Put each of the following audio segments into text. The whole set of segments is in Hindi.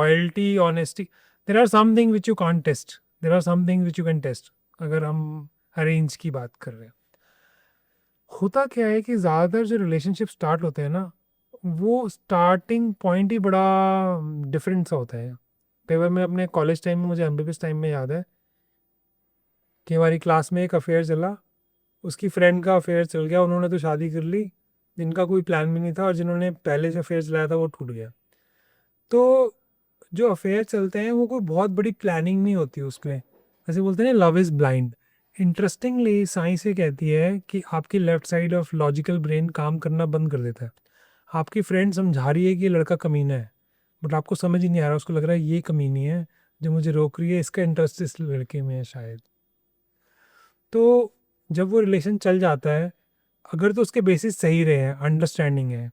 Loyalty, honesty, there are some thing which you can't taste, there are some thing which you can taste. अगर हम अरेंज की बात कर रहे हैं, होता क्या है कि ज़्यादातर जो रिलेशनशिप स्टार्ट होते हैं ना, वो स्टार्टिंग पॉइंट ही बड़ा डिफरेंट सा होता है। कई बार मैं अपने कॉलेज टाइम में, मुझे एमबीबीएस टाइम में याद है कि हमारी क्लास में एक अफेयर चला, उसकी फ्रेंड का अफेयर चल गया, उन्होंने तो शादी कर ली, जिनका कोई प्लान भी नहीं था, और जिन्होंने पहले से अफेयर चलाया था वो टूट गया। तो जो अफेयर चलते हैं वो कोई बहुत बड़ी प्लानिंग नहीं होती उसमें, ऐसे बोलते हैं love is blind. Interestingly science ये कहती है कि आपकी left side of logical brain काम करना बंद कर देता है। आपकी फ्रेंड समझा रही है कि ये लड़का कमीना है, बट आपको समझ ही नहीं आ रहा, उसको लग रहा है ये कमीनी है जो मुझे रोक रही है, इसका इंटरेस्ट इस लड़के में है शायद। तो जब वो रिलेशन चल जाता है, अगर तो उसके बेसिस सही रहे हैं, अंडरस्टैंडिंग है,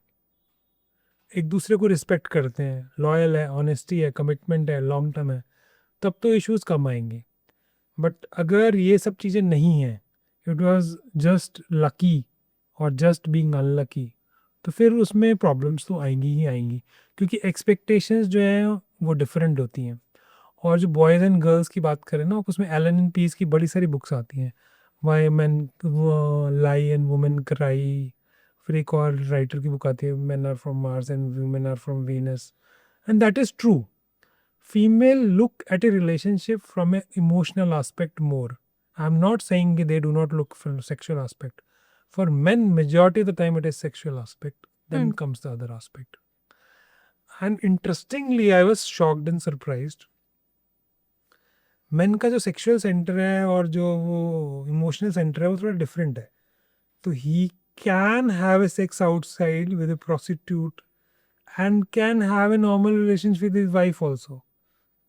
एक दूसरे को रिस्पेक्ट करते हैं, लॉयल है, ऑनेस्टी है, कमिटमेंट है, लॉन्ग टर्म है, तब तो इश्यूज कम आएंगे। बट अगर ये सब चीज़ें नहीं हैं, इट वाज जस्ट लकी और जस्ट बीइंग अनलकी, तो फिर उसमें प्रॉब्लम्स तो आएंगी ही आएंगी, क्योंकि एक्सपेक्टेशंस जो हैं वो डिफरेंट होती हैं। और जो बॉयज़ एंड गर्ल्स की बात करें ना, उसमें एलन एंड पीस की बड़ी सारी बुक्स आती हैं, why men lie and women cry. फिर एक और राइटर की बुक आती है, men are from Mars and women are from Venus, and that is true. Female look at a relationship from an emotional aspect more. I'm not saying they do not look from sexual aspect. For men, majority of the time it is sexual aspect. Then comes the other aspect. And interestingly, I was shocked and surprised. Men का जो sexual center है और जो वो emotional center है वो थोड़ा different है. तो he can have a sex outside with a prostitute and can have a normal relationship with his wife also.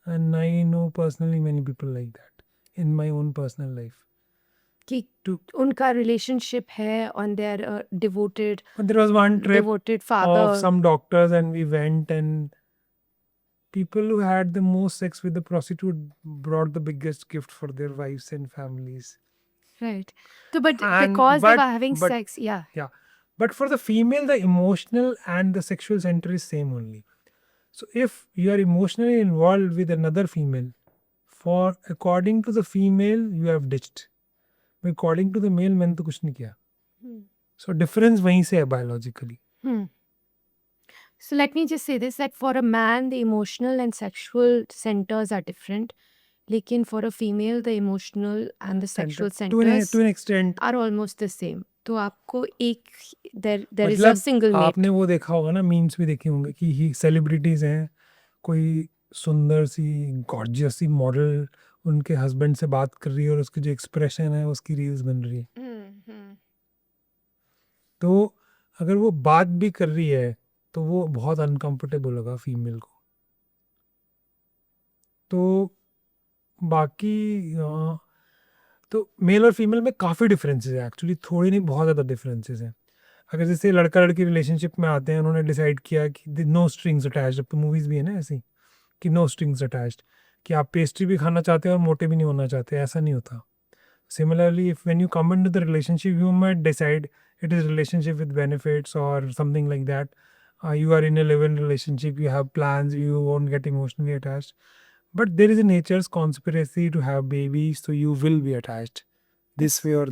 And I know personally many people like that in my own personal life. कि To, उनका रिलेशनशिप है on their devoted but there was one trip devoted of father. some doctors, and we went, and people who had the most sex with the prostitute brought the biggest gift for their wives and families. Right, तो but And because they but were having but sex, या yeah, but for the female, the emotional and the sexual center is same only. So if you are emotionally involved with another female, for according to the female you have ditched, according to the male मैंने तो कुछ नहीं किया. So difference वहीं से है biologically. So let me just say this, that for a man the emotional and sexual centers are different, लेकिन for a female the emotional and the sexual centers to an extent. are almost the same. तो आपको एक there is a मतलब single mate. आपने वो देखा होगा ना, मीम्स भी देखे होंगे कि ही सेलिब्रिटीज हैं, कोई सुंदर सी गॉर्जियस सी मॉडल उनके हस्बैंड से बात कर रही है और उसकी जो एक्सप्रेशन है उसकी रील्स बन रही है. तो अगर वो बात भी कर रही है तो वो बहुत अनकंफर्टेबल होगा फीमेल को. तो बाकी तो मेल और फीमेल में काफ़ी डिफरेंसेस है एक्चुअली, थोड़ी नहीं बहुत ज़्यादा डिफरेंसेस हैं. अगर जैसे लड़का लड़की रिलेशनशिप में आते हैं, उन्होंने डिसाइड किया कि नो स्ट्रिंग्स अटैच्ड, अब तो मूवीज़ भी है ना ऐसी कि नो स्ट्रिंग्स अटैच्ड, कि आप पेस्ट्री भी खाना चाहते हैं और मोटे भी नहीं होना चाहते, ऐसा नहीं होता. Similarly, if when you come into the relationship, you might decide it is relationship with benefits or something like that. You are in a live-in relationship, you have plans, you won't get emotionally attached. But there is a nature's conspiracy to have babies, so you will be attached this way or